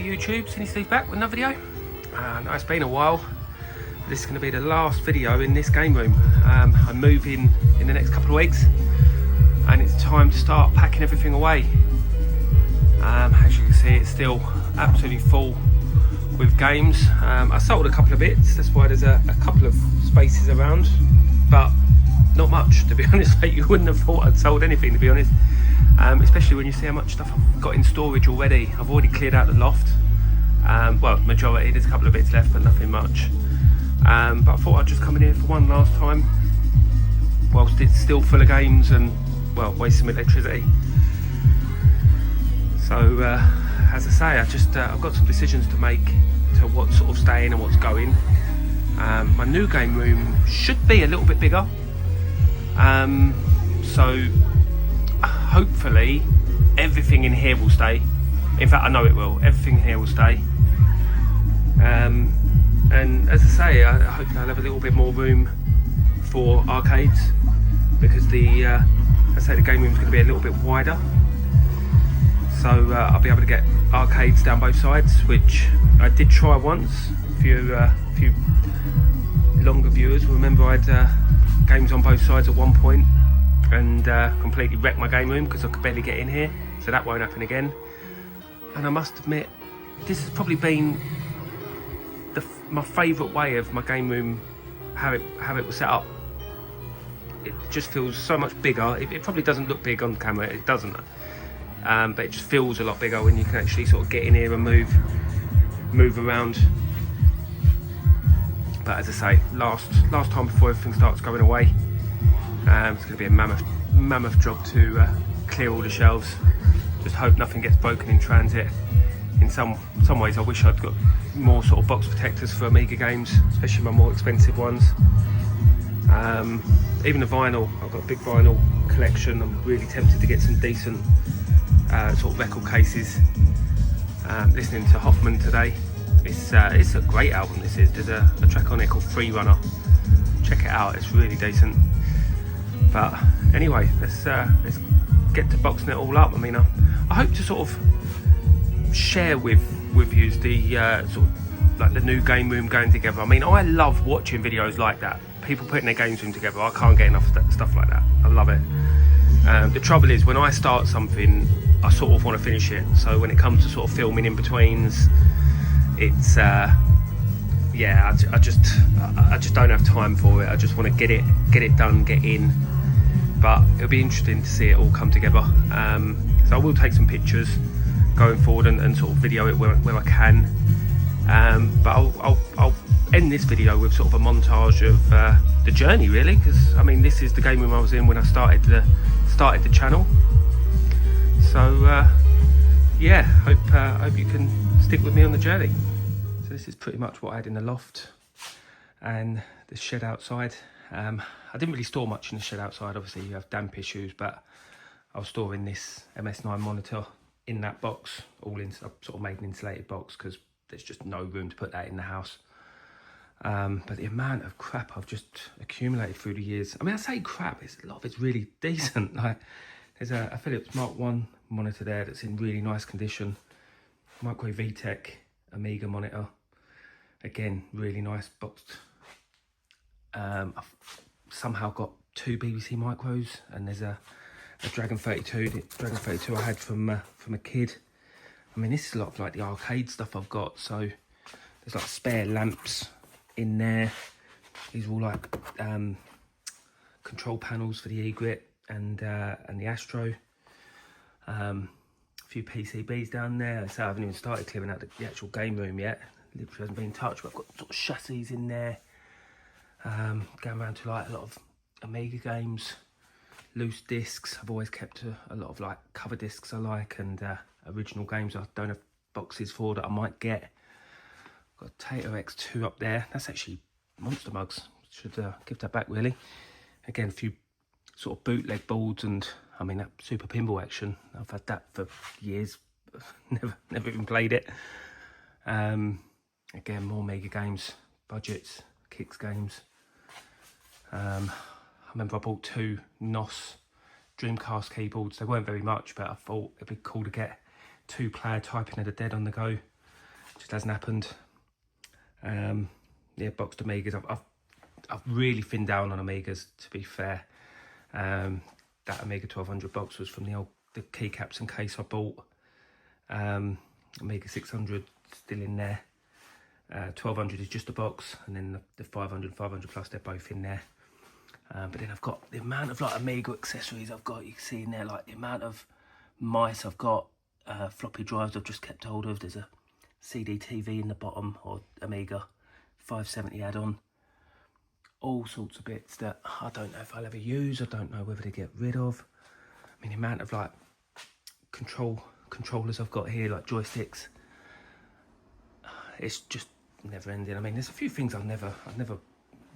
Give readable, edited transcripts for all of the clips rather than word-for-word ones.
Hey YouTube, Cinny Steve back with another video. I know it's been a while. This is going to be the last video in this game room. I'm moving in the next couple of weeks and it's time to start packing everything away. As you can see, it's still absolutely full with games. I sold a couple of bits, that's why there's a couple of spaces around, but not much, to be honest. Like, you wouldn't have thought I'd sold anything, to be honest. Especially when you see how much stuff I've got in storage already. I've already cleared out the loft. Well, majority, there's a couple of bits left, but nothing much. But I thought I'd just come in here for one last time, whilst it's still full of games and, well, waste some electricity. So, as I say, I've got some decisions to make to what's sort of staying and what's going. My new game room should be a little bit bigger. So hopefully everything in here will stay. In fact, I know it will. Everything in here will stay. And as I say, I hope I'll have a little bit more room for arcades, because the game room's going to be a little bit wider. So I'll be able to get arcades down both sides, which I did try once. A few longer viewers will remember I had games on both sides at one point, and completely wrecked my game room because I could barely get in here. So that won't happen again. And I must admit, this has probably been my favourite way of my game room, how it was set up. It just feels so much bigger. It probably doesn't look big on camera, it doesn't, but it just feels a lot bigger when you can actually sort of get in here and move around. But as I say, last time before everything starts going away, it's going to be a mammoth job to clear all the shelves. Just hope nothing gets broken in transit. In some ways, I wish I'd got more sort of box protectors for Amiga games, especially my more expensive ones. Even the vinyl, I've got a big vinyl collection. I'm really tempted to get some decent sort of record cases. Listening to Hoffman today. It's a great album, this is. There's a track on it called Free Runner. Check it out, it's really decent. But anyway, let's get to boxing it all up. I mean, I hope to sort of share with you the sort of like the new game room going together. I mean, I love watching videos like that. People putting their games room together. I can't get enough stuff like that. I love it. The trouble is, when I start something, I sort of want to finish it. So when it comes to sort of filming in betweens, it's yeah, I just don't have time for it. I just want to get it done, get in. But it'll be interesting to see it all come together. So I will take some pictures going forward and sort of video it where I can. But I'll end this video with sort of a montage of the journey, really, because I mean, this is the game room I was in when I started the channel. So yeah, hope you can stick with me on the journey. So this is pretty much what I had in the loft and the shed outside. I didn't really store much in the shed outside. Obviously you have damp issues, but I was storing this MS9 monitor in that box, I sort of made an insulated box because there's just no room to put that in the house. But the amount of crap I've just accumulated through the years, I mean, I say crap, a lot of it's really decent. Like, there's a Philips Mark 1 monitor there that's in really nice condition. Micro VTech Amiga monitor, again, really nice boxed. I've somehow got 2 BBC micros, and there's a Dragon 32. The Dragon 32 I had from a kid. I mean, this is a lot of like the arcade stuff I've got. So there's like spare lamps in there. These are all like control panels for the E-Grit and the Astro. A few PCBs down there. So I haven't even started clearing out the actual game room yet. Literally hasn't been touched, but I've got sort of chassis in there. Going around to like a lot of Amiga games, loose discs. I've always kept a lot of like cover discs I like, and original games I don't have boxes for that I might get. Got a Tato X2 up there. That's actually Monster Mugs. Should give that back, really. Again, a few sort of bootleg boards, and I mean, that Super Pinball action, I've had that for years. never even played it. Again, more Mega games, budgets, kicks games. I remember I bought 2 NOS Dreamcast keyboards. They weren't very much, but I thought it'd be cool to get 2-player Typing of the Dead on the go. just hasn't happened. Yeah, boxed Omegas. I've really thinned down on Omegas, to be fair. That Omega 1200 box was from the keycaps and case I bought. Omega 600 still in there. 1200 is just a box, and then the 500 plus, they're both in there. But then I've got the amount of like Omega accessories I've got. You can see in there like the amount of mice I've got, floppy drives I've just kept hold of. There's a CD TV in the bottom, or Omega 570 add-on. All sorts of bits that I don't know if I'll ever use. I don't know whether to get rid of. I mean, the amount of like controllers I've got here, like joysticks, it's just never ending. I mean, there's a few things I'll never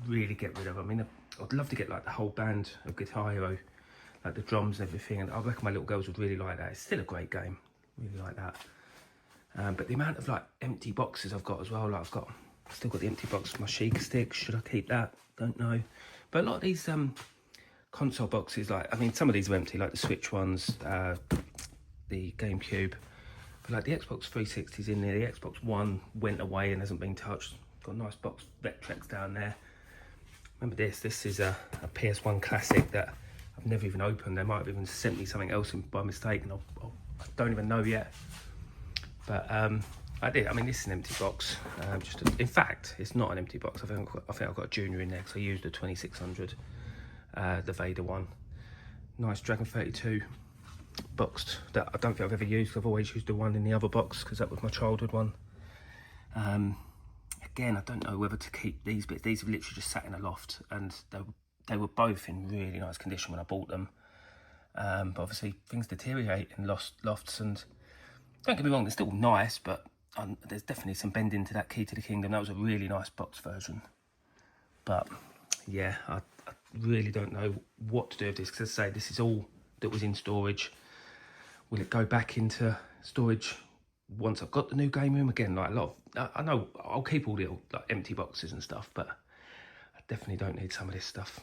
really get rid of. I mean, I'd love to get like the whole band of Guitar Hero, like the drums and everything, and I reckon my little girls would really like that. It's still a great game, really like that. But the amount of like empty boxes I've got as well, like I've still got the empty box for my Sheikah stick. Should I keep that? Don't know. But a lot of these console boxes, like, I mean, some of these are empty, like the Switch ones, the GameCube. But like the Xbox 360's in there. The Xbox One went away and hasn't been touched. Got a nice box Vectrex down there. Remember this? This is a PS1 classic that I've never even opened. They might have even sent me something else by mistake, and I don't even know yet. But I did. I mean, this is an empty box. In fact, it's not an empty box. I think I've got a Junior in there because I used the 2600, the Vader one. Nice Dragon 32 boxed that I don't think I've ever used. I've always used the one in the other box because that was my childhood one. Again, I don't know whether to keep these bits. These have literally just sat in a loft, and they were both in really nice condition when I bought them. But obviously things deteriorate in lofts, and don't get me wrong, they're still nice, but there's definitely some bending to that Key to the Kingdom. That was a really nice box version. But yeah, I really don't know what to do with this, because as I say, this is all that was in storage. Will it go back into storage once I've got the new game room? Again, like I know I'll keep all the like empty boxes and stuff, but I definitely don't need some of this stuff.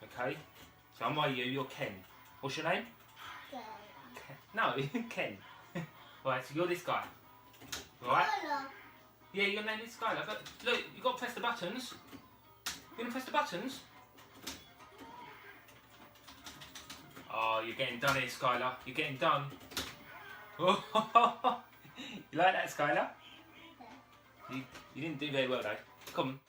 okay? So I'm Ryu, you're Ken. What's your name? Ken. Ken. No, Ken. Right, so you're this guy. Right? Yeah, your name is Skylar. Look, you got to press the buttons. You gonna press the buttons? Oh, you're getting done here, Skylar. You're getting done. You like that, Skylar? You didn't do very well, though. Come on.